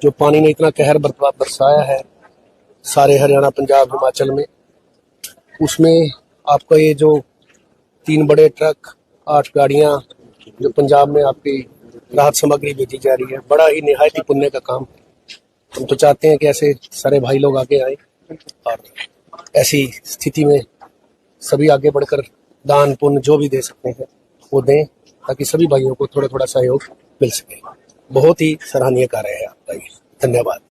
जो पानी ने इतना कहर बरसाया है सारे हरियाणा, पंजाब, हिमाचल में, उसमें आपका ये जो 3 बड़े ट्रक, 8 गाड़ियां जो पंजाब में आपकी राहत सामग्री भेजी जा रही है, बड़ा ही निहायत ही पुण्य का काम। हम तो चाहते हैं कि ऐसे सारे भाई लोग आगे आए और ऐसी स्थिति में सभी आगे बढ़कर दान पुण्य जो भी दे सकते हैं वो दें, ताकि सभी भाइयों को थोड़ा थोड़ा सहयोग मिल सके। बहुत ही सराहनीय कार्य है आपका ये। धन्यवाद।